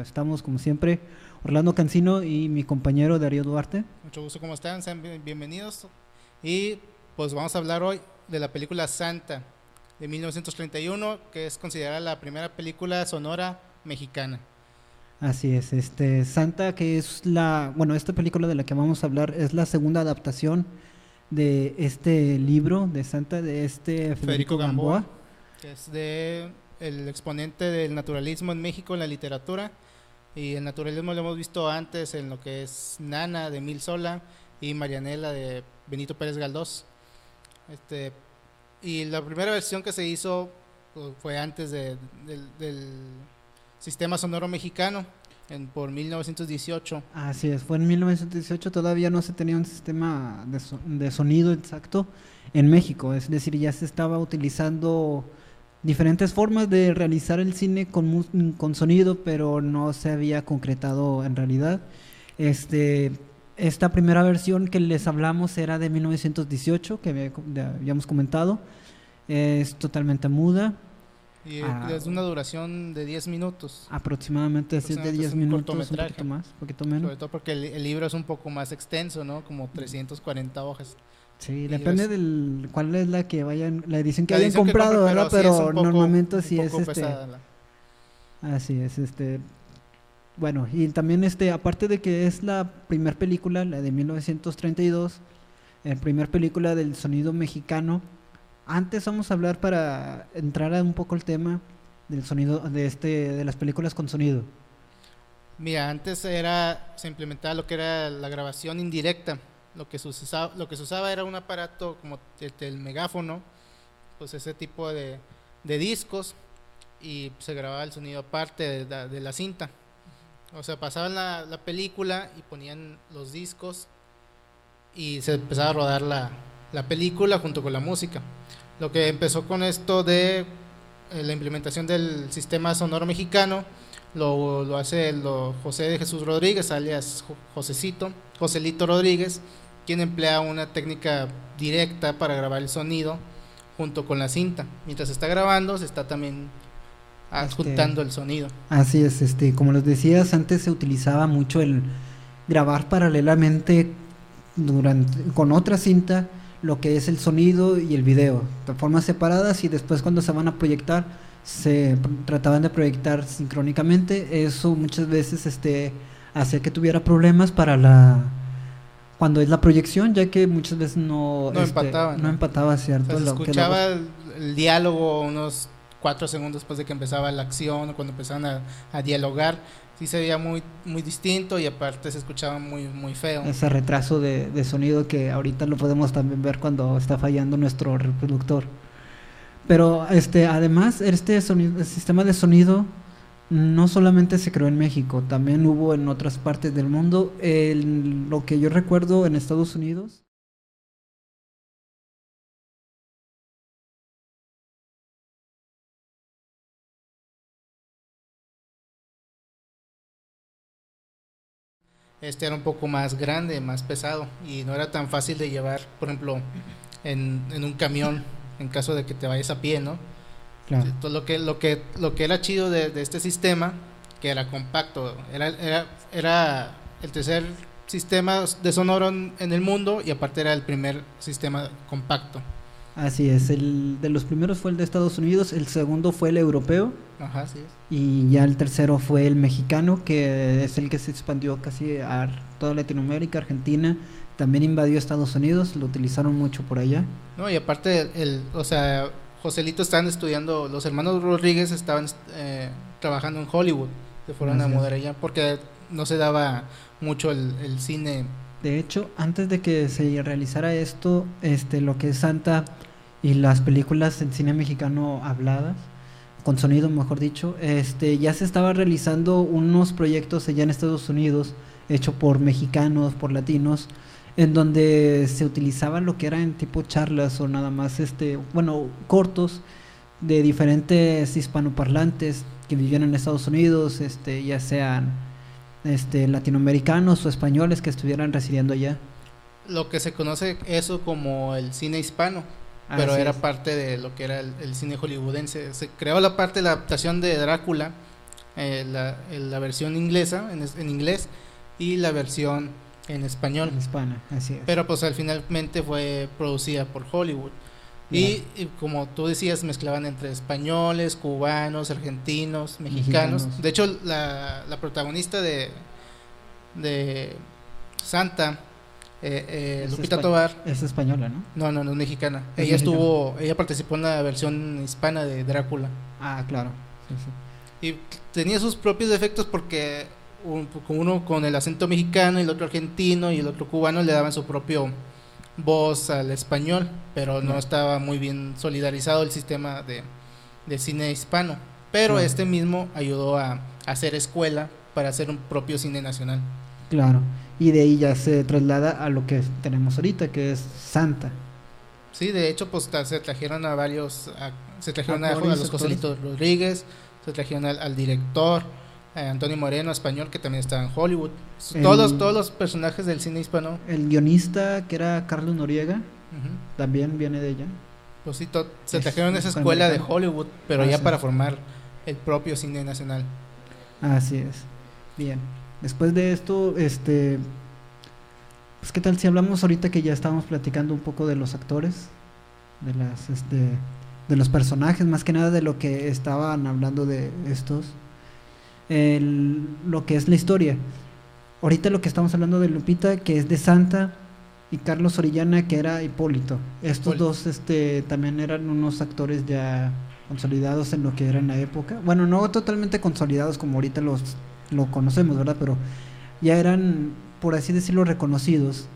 Estamos como siempre, Orlando Cancino y mi compañero Darío Duarte. Mucho gusto, ¿cómo están? Sean bienvenidos. Y pues vamos a hablar hoy de la película Santa de 1931, que es considerada la primera película sonora mexicana. Así es, Santa, que es esta película de la que vamos a hablar es la segunda adaptación de este libro de Santa de Federico Federico Gamboa, Gamboa. que es de el exponente del naturalismo en México en la literatura. Y el naturalismo lo hemos visto antes en lo que es Nana de Emil Sola y Marianela de Benito Pérez Galdós. Y la primera versión que se hizo fue antes del sistema sonoro mexicano, por 1918. Así es, fue en 1918, todavía no se tenía un sistema de sonido exacto en México, es decir, ya se estaba utilizando diferentes formas de realizar el cine con sonido, pero no se había concretado en realidad. Este, Esta primera versión que les hablamos era de 1918, que habíamos comentado. Es totalmente muda. Y es una duración de 10 minutos. Aproximadamente así es de 10 un minutos, un cortometraje, poquito más, un poquito menos. sobre todo porque el libro es un poco más extenso, ¿no? Como 340 hojas. Sí, Y depende es del cuál es la edición que la hayan edición que comprado, compren, ¿verdad? sí es Pero un poco, normalmente un sí es poco pesada así es, bueno, y también aparte de que es la primer película, la de 1932, la primer película del sonido mexicano. Antes vamos a hablar para entrar a un poco el tema del sonido de las películas con sonido. Mira, antes se implementaba lo que era la grabación indirecta. Lo que se usaba era un aparato como el megáfono, pues ese tipo de discos, y se grababa el sonido aparte de la cinta. O sea, pasaban la película y ponían los discos y se empezaba a rodar la película junto con la música. Lo que empezó con esto de la implementación del sistema sonoro mexicano lo hace José de Jesús Rodríguez, alias Joselito Rodríguez, quien emplea una técnica directa para grabar el sonido junto con la cinta. Mientras se está grabando, se está también adjuntando el sonido. Así es, como les decías, antes se utilizaba mucho el grabar paralelamente con otra cinta lo que es el sonido y el video de formas separadas, y después cuando se van a proyectar se trataban de proyectar sincrónicamente. Eso muchas veces hacía que tuviera problemas cuando es la proyección, ya que muchas veces no empataba, ¿cierto? O sea, se escuchaba el diálogo unos 4 segundos después de que empezaba la acción, o cuando empezaban a dialogar, sí se veía muy, muy distinto, y aparte se escuchaba muy, muy feo. Ese retraso de sonido que ahorita lo podemos también ver cuando está fallando nuestro reproductor. Pero además el sistema de sonido no solamente se creó en México, también hubo en otras partes del mundo. Lo que yo recuerdo en Estados Unidos. Este era un poco más grande, más pesado, y no era tan fácil de llevar, por ejemplo, en un camión, en caso de que te vayas a pie, ¿no? Claro. Entonces, lo que era chido de este sistema, que era compacto, era el tercer sistema de sonoro en el mundo, y aparte era el primer sistema compacto. Así es, el de los primeros fue el de Estados Unidos, el segundo fue el europeo. Ajá, así es. Y ya el tercero fue el mexicano, que es el que se expandió casi a toda Latinoamérica, Argentina, también invadió Estados Unidos, lo utilizaron mucho por allá. No, y aparte, o sea, Joselito estaban estudiando, los hermanos Rodríguez estaban trabajando en Hollywood, se fueron a mudar allá, porque no se daba mucho el cine. De hecho, antes de que se realizara esto, lo que es Santa y las películas en cine mexicano habladas, con sonido mejor dicho, ya se estaba realizando unos proyectos allá en Estados Unidos, hecho por mexicanos, por latinos, en donde se utilizaba lo que eran tipo charlas o nada más, cortos de diferentes hispanoparlantes que vivían en Estados Unidos, ya sean latinoamericanos o españoles que estuvieran residiendo allá. Lo que se conoce eso como el cine hispano, pero Así era es. parte de lo que era el cine hollywoodense. Se creó la parte de la adaptación de Drácula la versión inglesa en inglés y la versión en español. En hispana, así es. Pero pues al finalmente fue producida por Hollywood. Y como tú decías, mezclaban entre españoles, cubanos, argentinos, mexicanos. De hecho, la protagonista de Santa, Lupita Tovar, es española, ¿no? No es mexicana. Es Ella mexicana. ella participó en la versión hispana de Drácula. Ah, claro. Sí, sí. Y tenía sus propios defectos porque uno con el acento mexicano y el otro argentino y el otro cubano le daban su propio voz al español, pero no estaba muy bien solidarizado el sistema de cine hispano. Pero este mismo ayudó a hacer escuela para hacer un propio cine nacional. Claro, y de ahí ya se traslada a lo que tenemos ahorita, que es Santa. Sí, de hecho, pues se trajeron a varios, se trajeron a los Joselitos Rodríguez, se trajeron al director, Antonio Moreno, español, que también estaba en Hollywood. Todos los personajes del cine hispano. El guionista, que era Carlos Noriega, también viene de ella. Pues sí, se trajeron esa escuela de Hollywood, pero ya para formar el propio cine nacional. Así es. Bien. Después de esto, pues qué tal si hablamos ahorita que ya estábamos platicando un poco de los actores, de los personajes, más que nada de lo que estaban hablando de estos, lo que es la historia. Ahorita lo que estamos hablando de Lupita, que es de Santa, y Carlos Orellana, que era Hipólito. Estos dos también eran unos actores ya consolidados en lo que era en la época. Bueno, no totalmente consolidados como ahorita lo conocemos, ¿verdad? Pero ya eran, por así decirlo, reconocidos.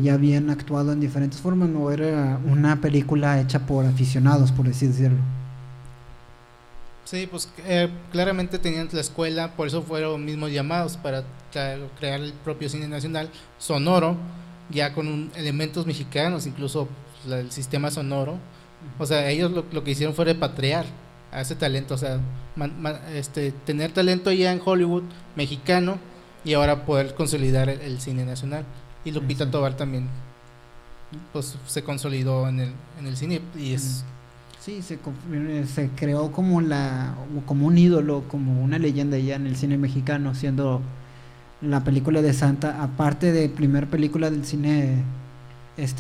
Ya habían actuado en diferentes formas, no era una película hecha por aficionados, por así decirlo. Sí, pues claramente tenían la escuela, por eso fueron mismos llamados para crear el propio cine nacional sonoro, ya con elementos mexicanos, incluso el sistema sonoro. O sea, ellos lo que hicieron fue repatriar a ese talento, o sea, tener talento ya en Hollywood mexicano y ahora poder consolidar el cine nacional. Y Lupita Tovar también pues se consolidó en el cine y es... Sí, se creó como un ídolo, como una leyenda ya en el cine mexicano, siendo la película de Santa, aparte de primer película del cine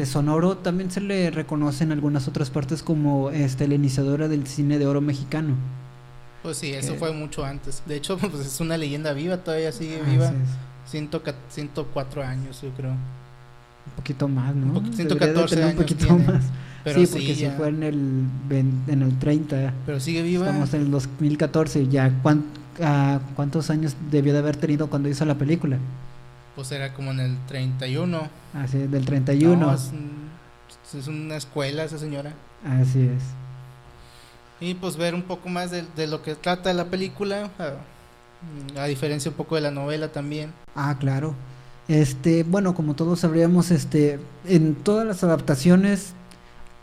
sonoro, también se le reconoce en algunas otras partes como la iniciadora del cine de oro mexicano. Pues sí, eso fue mucho antes. De hecho, pues es una leyenda viva, todavía sigue viva. 104 años, yo creo. Un poquito más, ¿no? 114 años. Un poquito más. Pero sí, porque se fue en el 30. Pero sigue viva. Estamos en el 2014. Ya, ¿cuántos años debió de haber tenido cuando hizo la película? Pues era como en el 31. Así es, del 31. No, es una escuela esa señora. Así es. Y pues ver un poco más de lo que trata la película, a diferencia un poco de la novela también. Ah, claro. Bueno, como todos sabríamos, en todas las adaptaciones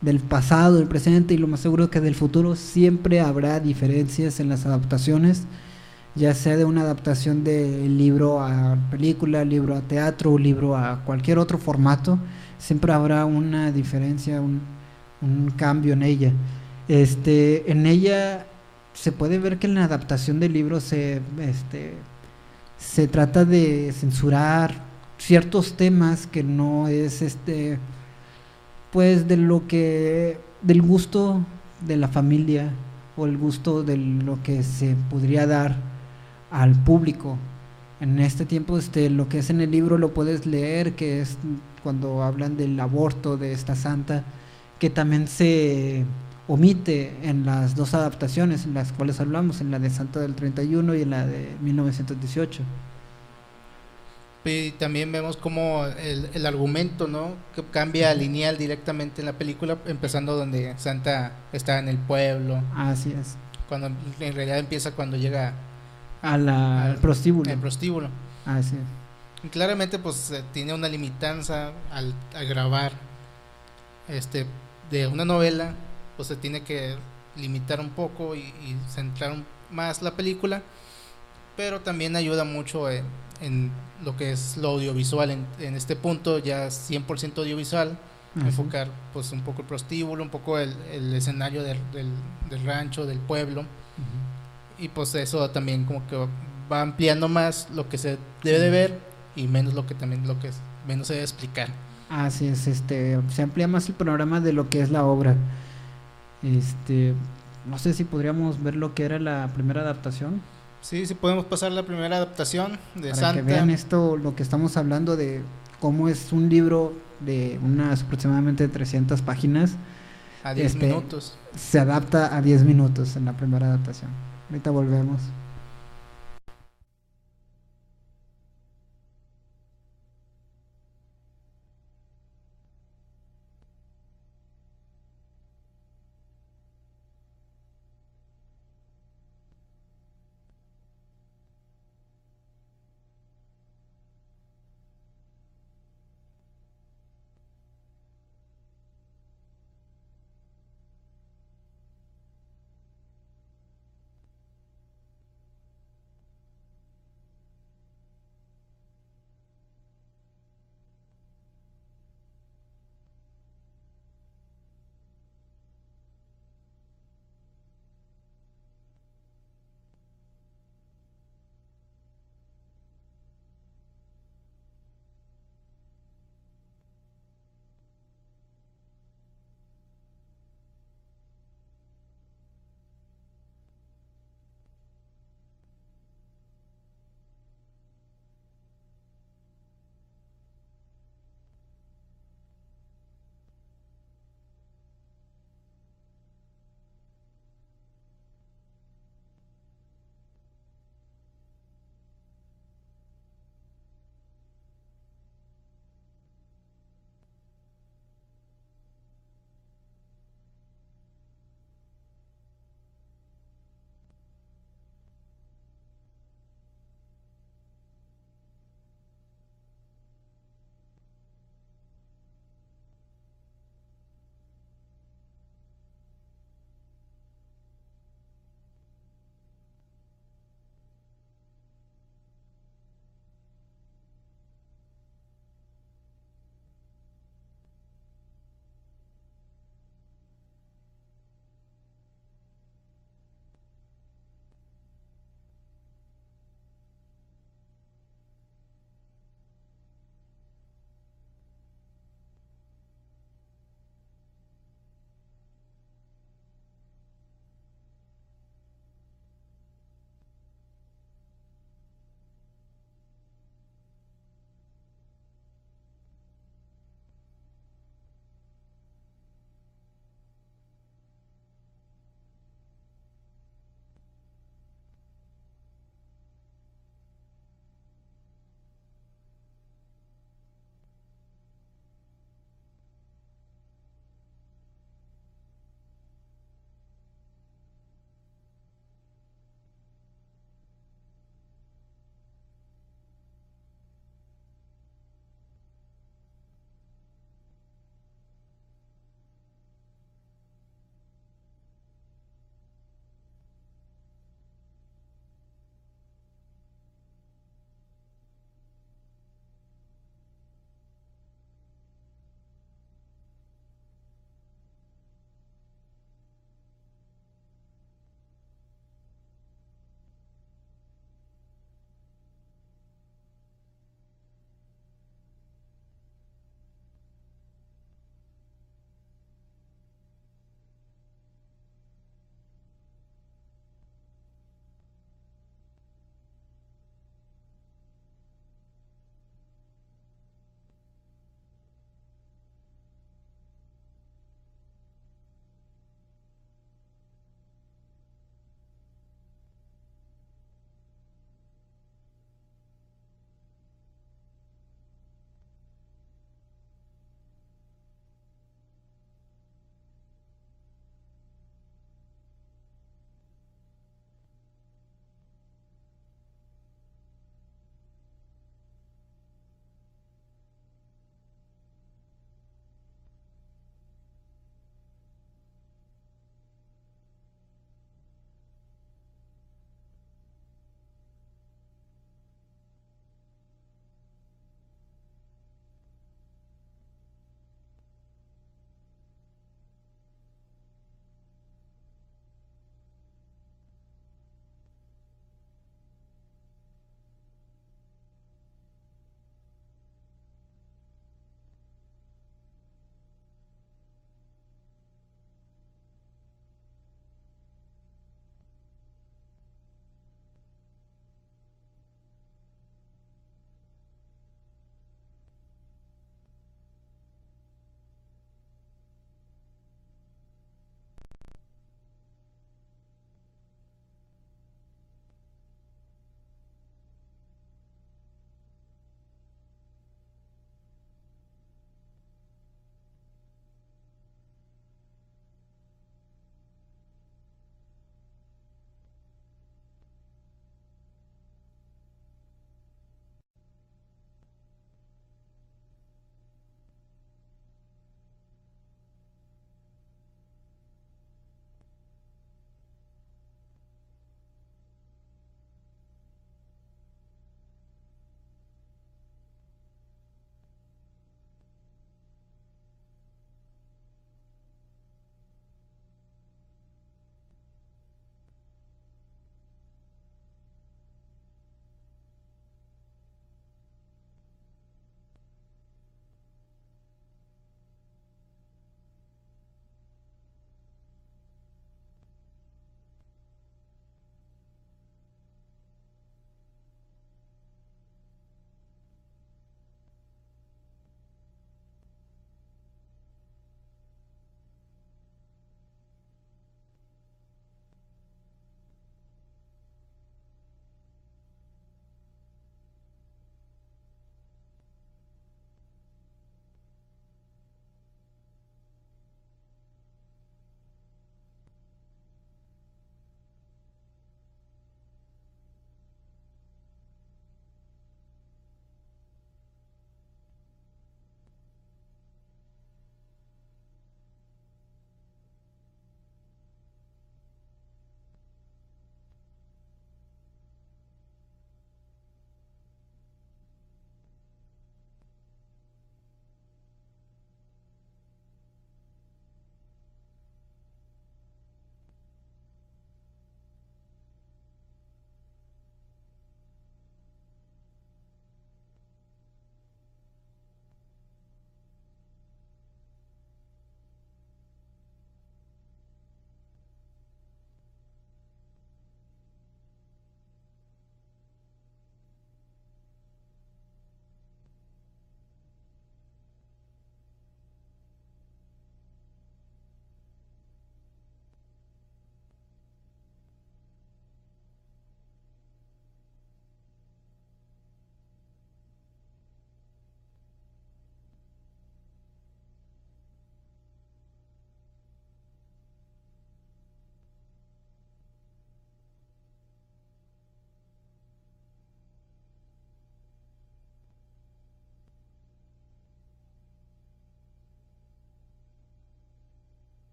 del pasado, del presente y lo más seguro que del futuro, siempre habrá diferencias en las adaptaciones, ya sea de una adaptación de libro a película, libro a teatro, libro a cualquier otro formato, siempre habrá una diferencia, un cambio en ella. En ella se puede ver que en la adaptación del libro se trata de censurar ciertos temas que no es pues del gusto de la familia o el gusto de lo que se podría dar al público. En este tiempo lo que es en el libro lo puedes leer, que es cuando hablan del aborto de esta santa, que también se omite en las dos adaptaciones en las cuales hablamos, en la de Santa del 31 y en la de 1918. Y también vemos como el argumento, ¿no?, que cambia lineal directamente en la película, empezando donde Santa está en el pueblo. Así es. Cuando en realidad empieza cuando llega al prostíbulo. El prostíbulo. Así es. Y claramente pues tiene una limitanza al grabar de una novela, pues se tiene que limitar un poco y centrar más la película, pero también ayuda mucho en lo que es lo audiovisual en este punto, ya 100% audiovisual. Uh-huh. Enfocar pues un poco el prostíbulo, un poco el escenario del rancho, del pueblo. Uh-huh. y pues eso también como que va ampliando más lo que se debe de ver y menos lo que también lo que menos se debe explicar. Así es, se amplía más el panorama de lo que es la obra. Este, no sé si podríamos ver lo que era la primera adaptación, Sí, sí podemos pasar la primera adaptación de para que vean Santa esto, lo que estamos hablando de cómo es un libro de unas aproximadamente 300 páginas, a 10 este, minutos. se adapta a 10 minutos en la primera adaptación. Ahorita volvemos.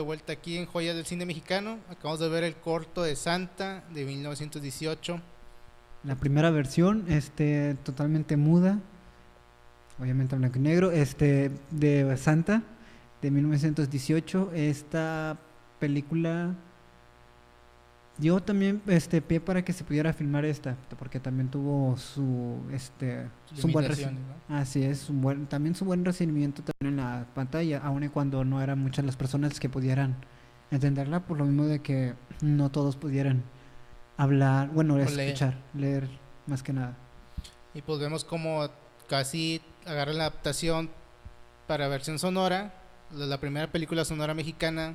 de vuelta aquí en Joyas del Cine Mexicano. Acabamos de ver el corto de Santa de 1918. La primera versión, totalmente muda, obviamente en blanco y negro, de Santa, de 1918. Esta película dio también pie para que se pudiera filmar esta, porque también tuvo su buen Limitaciones, ¿no? así es, también su buen recibimiento también en la pantalla, aun y cuando no eran muchas las personas que pudieran entenderla, por lo mismo de que no todos pudieran hablar, bueno, O leer. escuchar, leer más que nada. Y pues vemos como casi agarran la adaptación para versión sonora. La primera película sonora mexicana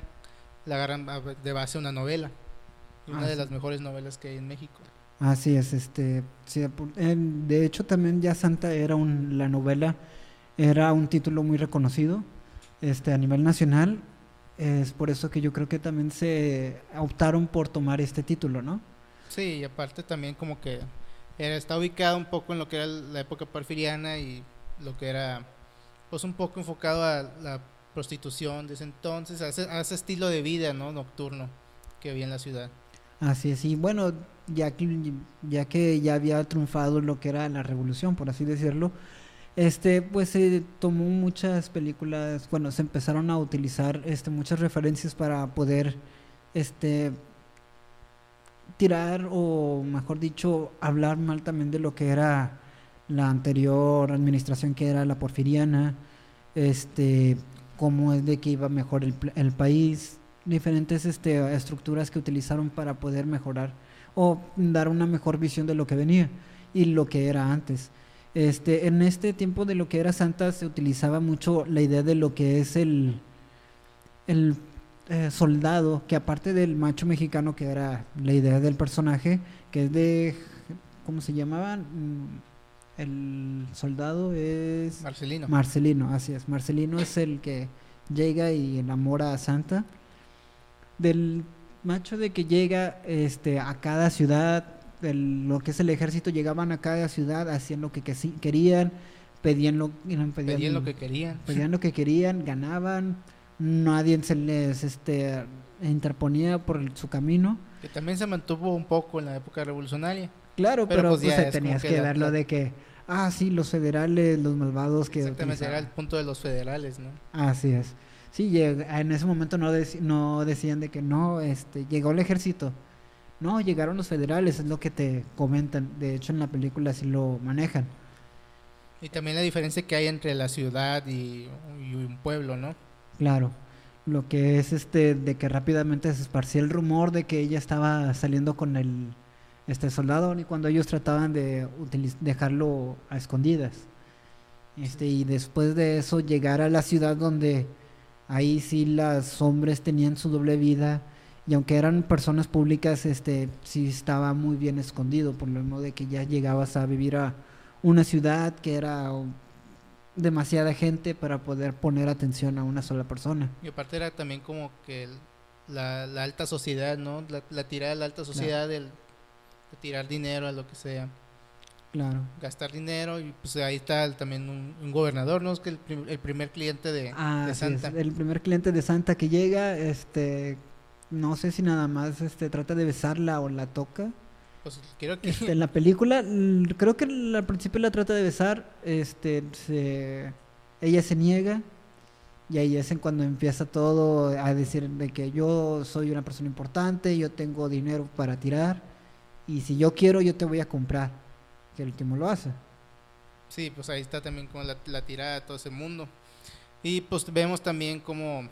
la agarran de base una novela. Una de Sí. las mejores novelas que hay en México. Así es, sí, de hecho también ya Santa era la novela era un título muy reconocido, a nivel nacional. Es por eso que yo creo que también se optaron por tomar este título, ¿no? Sí, y aparte también como que está ubicado un poco en lo que era la época porfiriana y lo que era pues un poco enfocado a la prostitución de ese entonces, a ese estilo de vida, ¿no? Nocturno que había en la ciudad. Así es, y bueno, ya que ya había triunfado lo que era la revolución, por así decirlo, pues se tomó muchas películas, bueno, se empezaron a utilizar muchas referencias para poder este tirar, o mejor dicho, hablar mal también de lo que era la anterior administración, que era la porfiriana, cómo es de que iba mejor el país, diferentes estructuras que utilizaron para poder mejorar o dar una mejor visión de lo que venía y lo que era antes. En este tiempo de lo que era Santa se utilizaba mucho la idea de lo que es el soldado, que aparte del macho mexicano, que era la idea del personaje, que es ¿cómo se llamaban? El soldado es Marcelino. Marcelino, así es. Marcelino es el que llega y enamora a Santa. Del macho de que llega a cada ciudad, lo que es el ejército, llegaban a cada ciudad, hacían lo que querían, pedían Pedían lo que querían. pedían lo que querían, ganaban, nadie se les interponía por su camino. Que también se mantuvo un poco en la época revolucionaria. Claro, Pero pero pues pues ya es como tenías que que verlo de que, sí, los federales, los malvados que exactamente era el utilizaban. punto de los federales, ¿no? Así es. Sí, en ese momento no decían de que no, llegó el ejército. No, llegaron los federales, es lo que te comentan. De hecho, en la película sí lo manejan. Y también la diferencia que hay entre la ciudad y un pueblo, ¿no? Claro. Lo que es de que rápidamente se esparcía el rumor de que ella estaba saliendo con el soldado, y cuando ellos trataban de dejarlo a escondidas. Y después de eso llegar a la ciudad donde ahí sí los hombres tenían su doble vida, y aunque eran personas públicas, sí estaba muy bien escondido, por lo mismo de que ya llegabas a vivir a una ciudad que era demasiada gente para poder poner atención a una sola persona. Y aparte era también como que la alta sociedad, ¿no? La tirada de la alta Claro, sociedad de tirar dinero a lo que sea. claro. Gastar dinero y pues ahí está también un gobernador, ¿no? Es que el primer cliente de Así es. Santa. El primer cliente de Santa que llega, no sé si nada más trata de besarla o la toca. Pues creo que En la película, creo que al principio la trata de besar, ella se niega, y ahí es en cuando empieza todo a decir de que yo soy una persona importante, yo tengo dinero para tirar, y si yo quiero yo te voy a comprar, que el último lo hace. sí, pues ahí está también con la tirada de todo ese mundo. Y pues vemos también cómo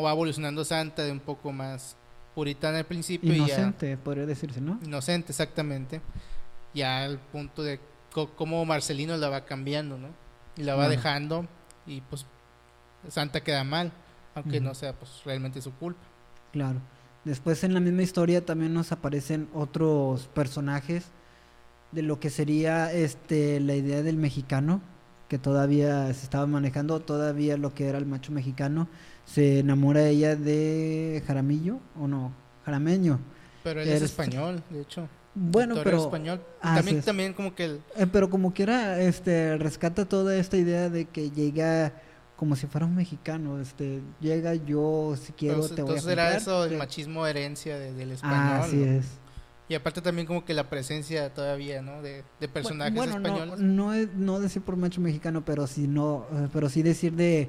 va evolucionando Santa de un poco más puritana al principio y ya Inocente, podría decirse, ¿no? inocente exactamente, ya al punto de cómo Marcelino la va cambiando, ¿no? Y la va Claro. dejando y pues Santa queda mal, aunque Ujú. no sea pues realmente su culpa. Claro. Después en la misma historia también nos aparecen otros personajes de lo que sería la idea del mexicano, que todavía se estaba manejando, todavía lo que era el macho mexicano. Se enamora ella de Jaramillo, o no, Jarameño. Pero él es Eres- español, de hecho. El Bueno, actor es pero español. así es. También como que Pero como quiera, rescata toda esta idea de que llega como si fuera un mexicano, llega yo si quiero Entonces, te voy a entonces era comprar. eso, el machismo herencia del Ah, español, así ¿no? es. Y aparte también como que la presencia todavía, ¿no? De personajes Bueno, españoles. no decir por macho mexicano, pero sí no, pero sí decir de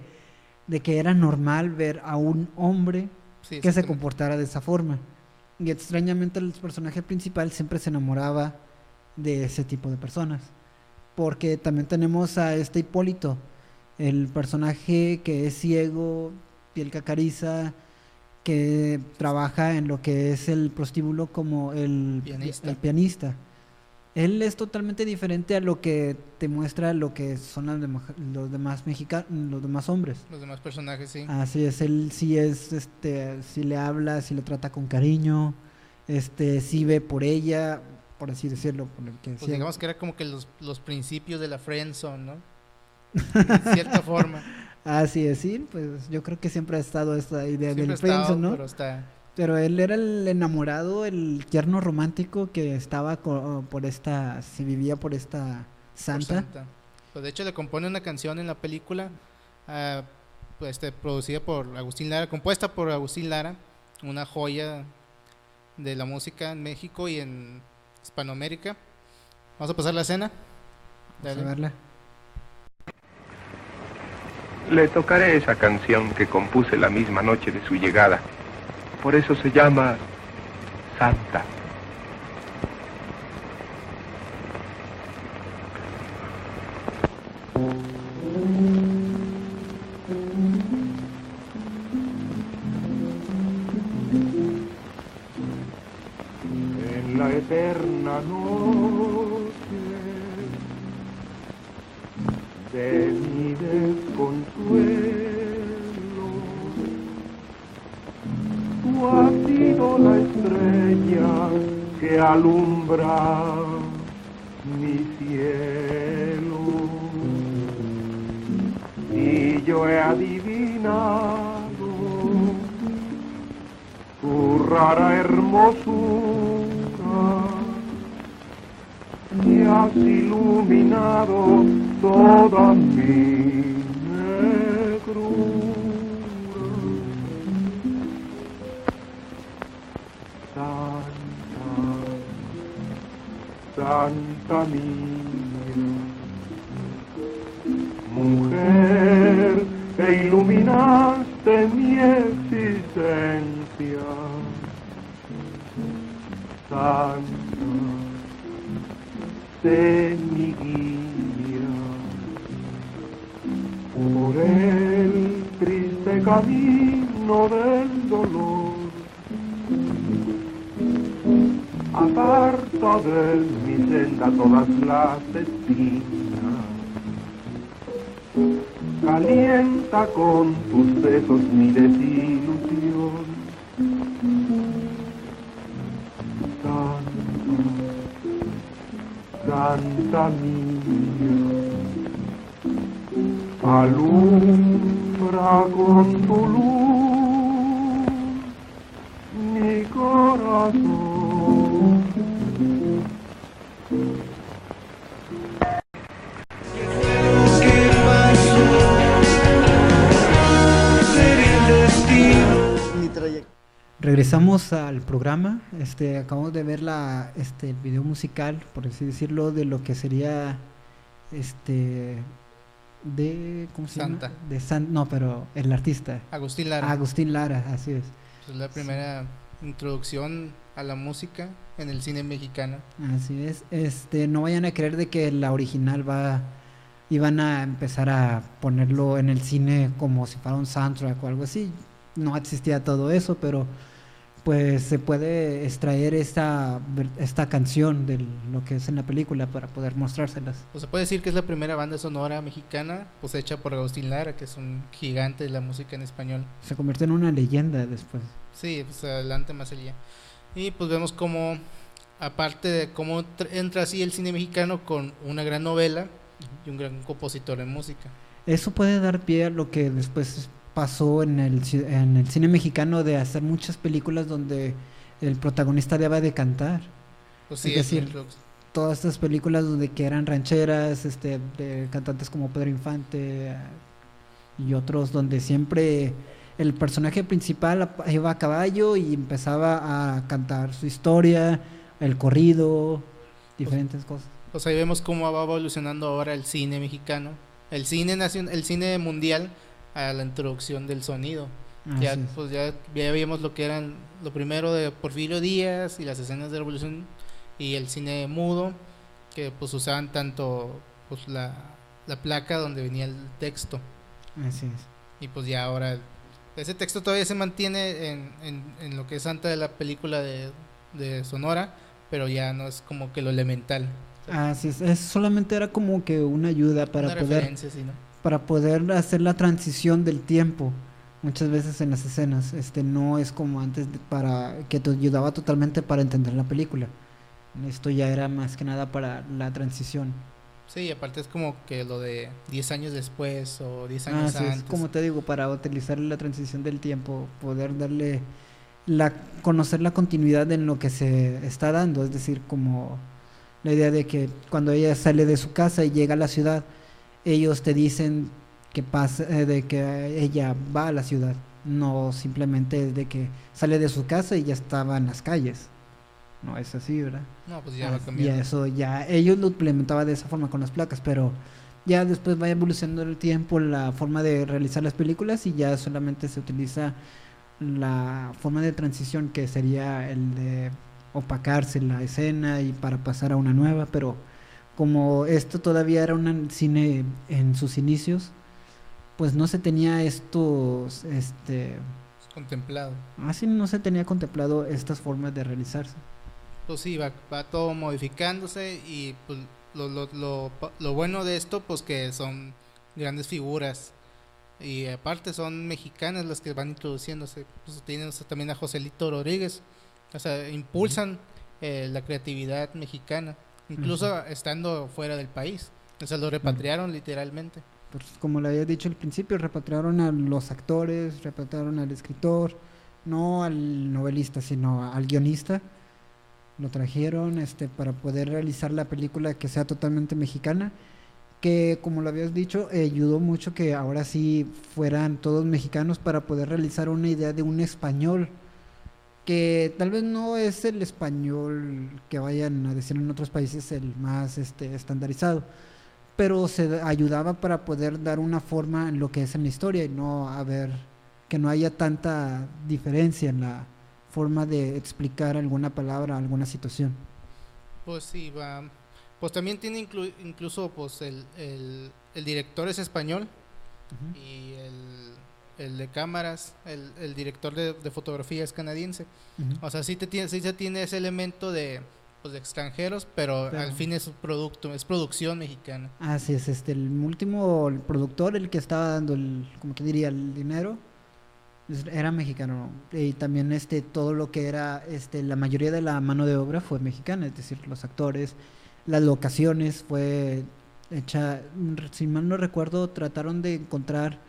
que era normal ver a un hombre Sí, que se exactamente. comportara de esa forma. Y extrañamente el personaje principal siempre se enamoraba de ese tipo de personas. Porque también tenemos a este Hipólito, el personaje que es ciego, piel cacariza, que trabaja en lo que es el prostíbulo como el Pianista. pianista. Él es totalmente diferente a lo que te muestra lo que son los demás mexicanos, los demás hombres. Los demás personajes, sí. Así es, él sí es, sí le habla, sí le trata con cariño, sí ve por ella, por así decirlo, por el que es Pues ciego. digamos que era como que los principios de la friendzone, ¿no? En cierta forma. Así es, sí, pues yo creo que siempre ha estado esta idea Siempre del ha friendzone, estado, ¿no? pero está Pero él era el enamorado, el tierno romántico que estaba por si vivía por esta por santa. santa. Pues de hecho le compone una canción en la película, ah, pues, producida por Agustín Lara, compuesta por Agustín Lara, una joya de la música en México y en Hispanoamérica. Vamos a pasar la escena. Vamos a Dale. verla. Le tocaré esa canción que compuse la misma noche de su llegada. Por eso se llama Santa. En la eterna noche de mi desconsuelo, tú has sido la estrella que alumbra mi cielo, y yo he adivinado tu rara hermosura, y has iluminado toda mi negrura. Santa, Santa mía, mujer que iluminaste mi existencia. Santa, sé mi guía por el triste camino del dolor. Aparta de mi senda todas las espinas, calienta con tus besos mi desilusión. Santa mía, alumbra con tu luz mi corazón. Regresamos al programa. Acabamos de ver el video musical, por así decirlo, de lo que sería de ¿cómo se Santa. llama? No, pero el artista Agustín Lara. Agustín Lara, así es. Es la primera introducción a la música en el cine mexicano. Así es. No vayan a creer de que la original iban a empezar a ponerlo en el cine como si fuera un soundtrack o algo así. No existía todo eso, pero pues se puede extraer esta canción de lo que es en la película para poder mostrárselas. Pues se puede decir que es la primera banda sonora mexicana pues hecha por Agustín Lara, que es un gigante de la música en español. Se convirtió en una leyenda después. Sí, pues adelante más allá. Y pues vemos como, aparte de cómo entra así el cine mexicano con una gran novela y un gran compositor en música. Eso puede dar pie a lo que después pasó en el cine mexicano, de hacer muchas películas donde el protagonista deba de cantar. Pues sí, Es decir, todas estas películas donde que eran rancheras, de cantantes como Pedro Infante, y otros donde siempre el personaje principal iba a caballo y empezaba a cantar su historia, el corrido, Pues, diferentes cosas. pues ahí vemos cómo va evolucionando ahora el cine mexicano, el cine mundial a la introducción del sonido. Ya, Así es. pues ya vimos lo que eran lo primero de Porfirio Díaz y las escenas de revolución y el cine mudo, que pues usaban tanto pues la placa donde venía el texto. Así es. Y pues ya ahora ese texto todavía se mantiene en lo que es antes de la película de Sonora, pero ya no es como que lo elemental. O sea, Así es, solamente era como que una ayuda una referencia, sí, ¿no? para poder hacer la transición del tiempo. Muchas veces en las escenas, no es como antes para que te ayudaba totalmente para entender la película. Esto ya era más que nada para la transición. Sí, y aparte es como que lo de 10 años después o 10 años Así es, antes. como te digo, para utilizar la transición del tiempo, poder darle conocer la continuidad en lo que se está dando, es decir, como la idea de que cuando ella sale de su casa y llega a la ciudad, ellos te dicen que pasa, de que ella va a la ciudad, no simplemente de que sale de su casa y ya estaba en las calles. No es así, ¿verdad? No, pues ya va Ya cambiando. eso, ya ellos lo implementaban de esa forma con las placas, pero ya después va evolucionando el tiempo la forma de realizar las películas y ya solamente se utiliza la forma de transición que sería el de opacarse la escena y para pasar a una nueva, pero como esto todavía era un cine en sus inicios, pues no se tenía estos, Es contemplado. así no se tenía contemplado estas formas de realizarse. Pues sí, va todo modificándose y pues lo bueno de esto pues que son grandes figuras y aparte son mexicanas las que van introduciéndose. Pues tienen también a Joselito Rodríguez, o sea, Ujú. impulsan la creatividad mexicana, Así, incluso estando fuera del país. O sea, lo claro. repatriaron literalmente. Pues como le había dicho al principio, repatriaron a los actores, repatriaron al escritor, no al novelista, sino al guionista. Lo trajeron para poder realizar la película que sea totalmente mexicana, que como lo habías dicho, ayudó mucho que ahora sí fueran todos mexicanos para poder realizar una idea de un español que tal vez no es el español que vayan a decir en otros países el más estandarizado, pero ayudaba para poder dar una forma en lo que es en la historia y no haber que no haya tanta diferencia en la forma de explicar alguna palabra, alguna situación. Pues sí, va. Pues también tiene incluso pues el director es español Ujú, y el de cámaras, el director de fotografía es canadiense. ujú. O sea, sí se tiene ese elemento pues, de extranjeros, pero al Pero fin es un producto, es producción mexicana. así es, el último el productor, el que estaba dando como que diría, el dinero, era mexicano. Y también todo lo que era, la mayoría de la mano de obra fue mexicana, es decir, los actores, las locaciones fue hecha, si mal no recuerdo, trataron de encontrar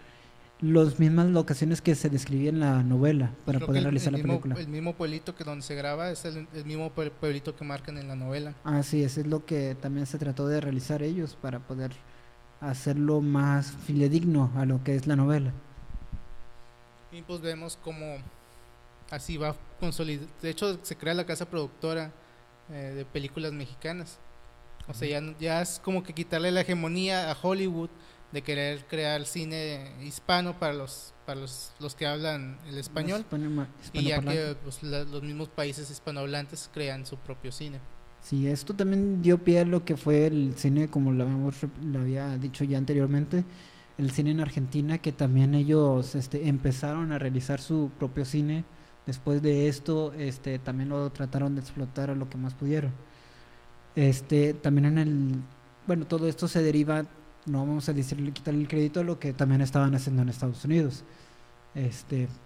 las mismas locaciones que se describían en la novela Y para creo que poder realizar la película. el mismo pueblito que donde se graba es el mismo pueblito que marcan en la novela. Así es lo que también se trató de realizar ellos para poder hacerlo más fidedigno a lo que es la novela. Y pues vemos como así va consolidar. De hecho, se crea la casa productora de películas mexicanas. O sea, ya es como que quitarle la hegemonía a Hollywood de querer crear cine hispano para los que hablan el Los español y ya hispanoparlantes. que pues, los mismos países hispanohablantes crean su propio cine. Sí, esto también dio pie a lo que fue el cine, como lo había dicho ya anteriormente, el cine en Argentina, que también ellos empezaron a realizar su propio cine. Después de esto, también lo trataron de explotar a lo que más pudieron. También bueno, todo esto se deriva, no vamos a decirle quitarle el crédito a lo que también estaban haciendo en Estados Unidos.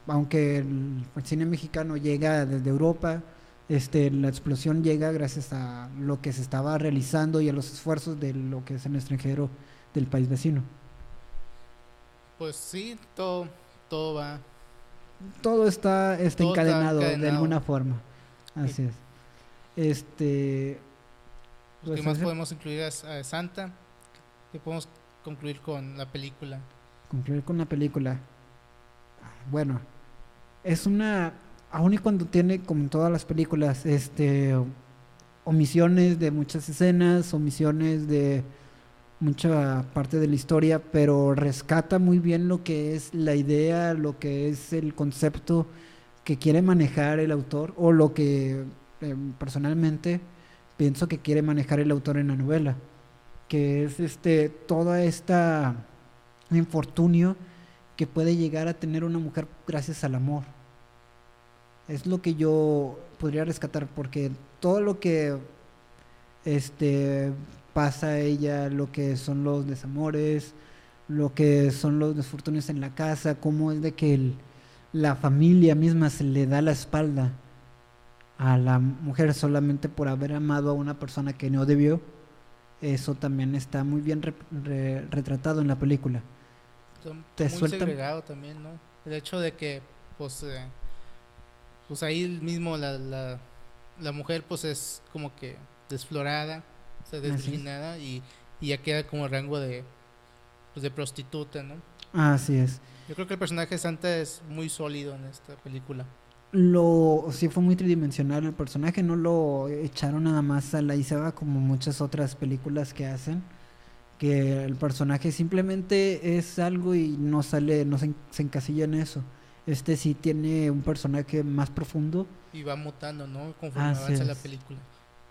Aunque el cine mexicano llega desde Europa, la explosión llega gracias a lo que se estaba realizando y a los esfuerzos de lo que es el extranjero del país vecino. Pues sí, todo va, Todo está todo está encadenado de encadenado. alguna forma. Y Así es. Este, ¿qué pues más podemos incluir a Santa? ¿Qué podemos concluir con la película? concluir con la película. Bueno, es una, aun y cuando tiene, como en todas las películas, omisiones de muchas escenas, omisiones de mucha parte de la historia, pero rescata muy bien lo que es la idea, lo que es el concepto que quiere manejar el autor, o lo que personalmente pienso que quiere manejar el autor en la novela, que es toda esta infortunio que puede llegar a tener una mujer gracias al amor. Es lo que yo podría rescatar, porque todo lo que pasa a ella, lo que son los desamores, lo que son los desfortunios en la casa, cómo es de que la familia misma se le da la espalda a la mujer solamente por haber amado a una persona que no debió. Eso también está muy bien retratado en la película. Te Muy suelta. segregado también, ¿no? El hecho de que, pues, pues ahí mismo la mujer, pues, es como que desflorada, o sea, Así es. desvirginada, y ya queda como rango de, pues, de prostituta, ¿no? Así es. Yo creo que el personaje de Santa es muy sólido en esta película. Sí fue muy tridimensional el personaje, no lo echaron nada más a la Isaba como muchas otras películas que hacen, que el personaje simplemente es algo y no sale, se encasilla en eso. Este sí tiene un personaje más profundo. Y va mutando, ¿no? Conforme Así avanza la es. película.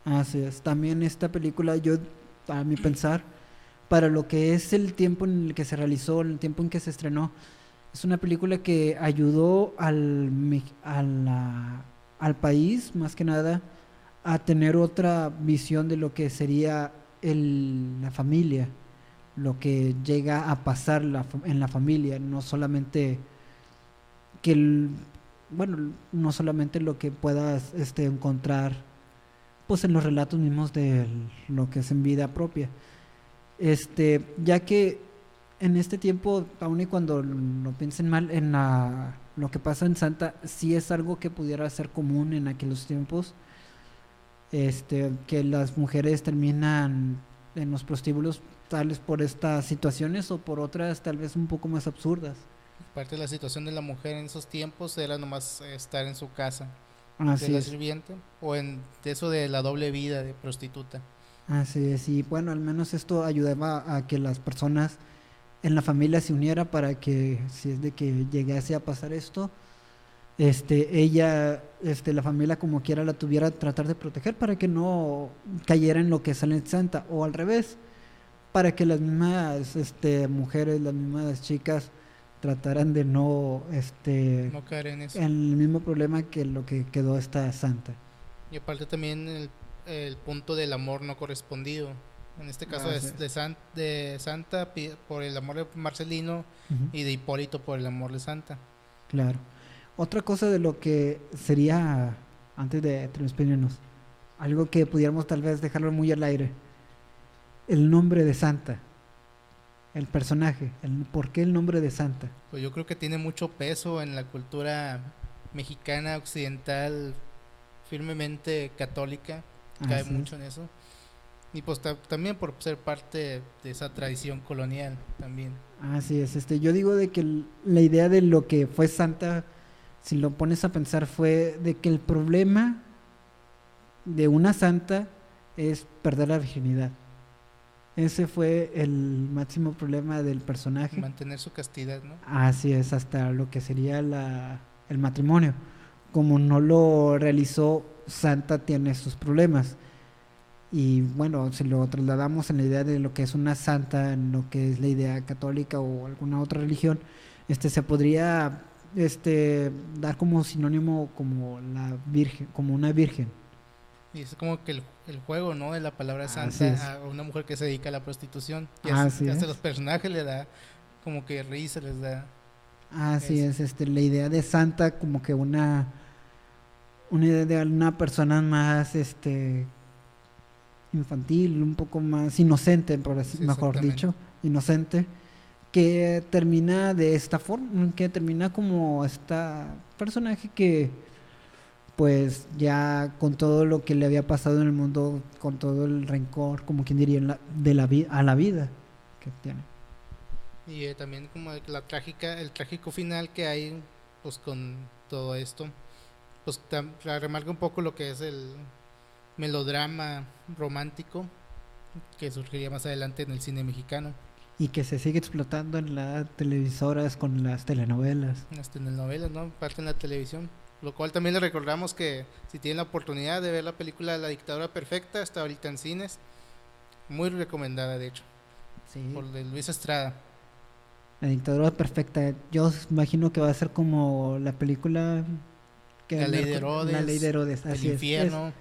Así es. También esta película, yo, a mi pensar, para lo que es el tiempo en el que se realizó, el tiempo en que se estrenó, es una película que ayudó al país, más que nada, a tener otra visión de lo que sería la familia, lo que llega a pasar en la familia, no solamente que bueno, no solamente lo que puedas encontrar pues en los relatos mismos de lo que es en vida propia. Ya que en este tiempo, aun y cuando lo piensen mal, lo que pasa en Santa, sí es algo que pudiera ser común en aquellos tiempos, que las mujeres terminan en los prostíbulos tales por estas situaciones o por otras tal vez un poco más absurdas. Parte de la situación de la mujer en esos tiempos era nomás estar en su casa de Así la es, sirvienta, o en de eso de la doble vida de prostituta. así es, y bueno, al menos esto ayudaba a que las personas en la familia se uniera para que si es de que llegase a pasar esto, ella, la familia como quiera la tuviera tratar de proteger para que no cayera en lo que sale en Santa, o al revés, para que las mismas mujeres, las mismas chicas trataran de no No caer en eso. en el mismo problema que lo que quedó esta Santa. Y aparte también el punto del amor no correspondido. En este caso Ah, es sí. de Santa por el amor de Marcelino, Ujú, y de Hipólito por el amor de Santa. claro. Otra cosa de lo que sería, antes de despedirnos, algo que pudiéramos tal vez dejarlo muy al aire, el nombre de Santa, el personaje, ¿por qué el nombre de Santa? Pues yo creo que tiene mucho peso en la cultura mexicana occidental, firmemente católica, cae Así mucho es. en eso. Y pues también por ser parte de esa tradición colonial también. Así es. Yo digo de que la idea de lo que fue Santa, si lo pones a pensar, fue de que el problema de una santa es perder la virginidad. Ese fue el máximo problema del personaje. Mantener su castidad, ¿no? Así es, hasta lo que sería el matrimonio. Como no lo realizó, Santa tiene sus problemas. Y bueno, si lo trasladamos en la idea de lo que es una santa, en lo que es la idea católica o alguna otra religión, se podría dar como sinónimo como la virgen, como una virgen. Y es como que el juego, ¿no? De la palabra Así es. santa a una mujer que se dedica a la prostitución. Y Así hasta es. los personajes le da como que risa, les da Así eso. es, la idea de santa como que una idea de una persona más infantil, un poco más inocente, por así, Sí, mejor exactamente. dicho, inocente, que termina de esta forma, que termina como esta personaje que pues ya con todo lo que le había pasado en el mundo, con todo el rencor, como quien diría, a la vida que tiene. Y también como la trágica, el trágico final que hay pues con todo esto, pues remarca un poco lo que es el melodrama romántico que surgiría más adelante en el cine mexicano, Y que se sigue explotando en las televisoras con las telenovelas. en las telenovelas, ¿no? Parte en la televisión. Lo cual también le recordamos que si tienen la oportunidad de ver la película La dictadura perfecta, está ahorita en cines, muy recomendada de hecho, Sí. por de Luis Estrada. La dictadura perfecta. Yo imagino que va a ser como la película que La Ley de Herodes, La Ley de Herodes, El así es. Infierno.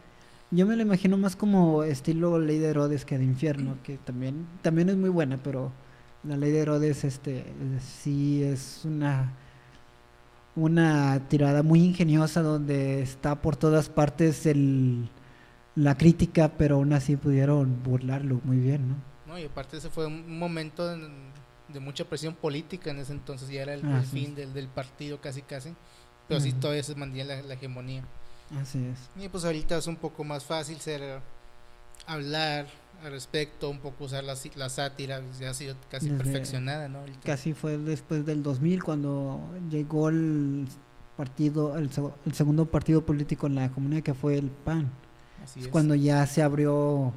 Yo me lo imagino más como estilo Ley de Herodes que de Infierno, que también es muy buena, pero la Ley de Herodes sí es una tirada muy ingeniosa donde está por todas partes la crítica, pero aún así pudieron burlarlo muy bien, ¿no? ¿No? Y aparte ese fue un momento de mucha presión política en ese entonces, ya era el Así fin del partido casi, pero sí Ujú. todavía se mantenía la hegemonía. Así es. Y pues ahorita es un poco más fácil hablar al respecto, un poco usar la sátira, pues ya ha sido casi Desde- perfeccionada, ¿no? Ahorita. Casi fue después del 2000 cuando llegó el partido, el segundo partido político en la comunidad que fue el PAN. Así Es es. cuando ya se abrió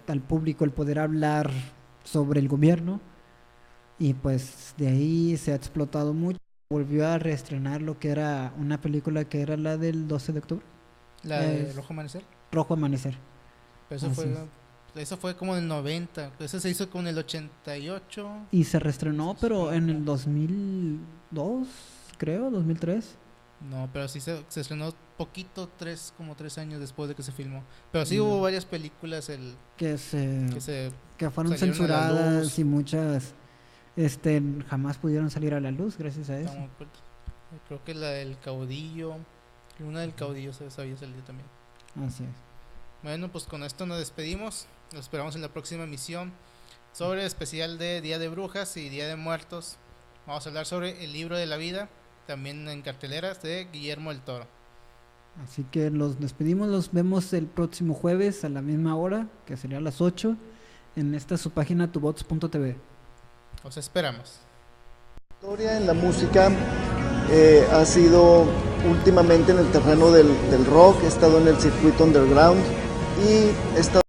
al público el poder hablar sobre el gobierno y pues de ahí se ha explotado mucho. Volvió a reestrenar lo que era una película que era la del 12 de octubre, La de es- Rojo Amanecer. Rojo Amanecer. Pero eso Así fue, eso fue como en el 90, eso se hizo como en el 88. Y se reestrenó, pero en el Supongo. 2002, creo, 2003. No, pero sí se estrenó poquito, como 3 años después de que se filmó. Pero sí Mm. hubo varias películas que que se fueron salieron a la censuradas luz. y muchas jamás pudieron salir a la luz gracias a No eso. me acuerdo. Creo que la del caudillo, una del caudillo se había salido también. Así es. Bueno, pues con esto nos despedimos. Nos esperamos en la próxima emisión sobre el especial de Día de Brujas y Día de Muertos. Vamos a hablar sobre El Libro de la Vida, también en carteleras de Guillermo del Toro. Así que los despedimos, los vemos el próximo jueves a la misma hora, que sería a las 8, en su página tubots.tv. Os esperamos. La historia en la música ha sido últimamente en el terreno del rock, he estado en el circuito underground y he estado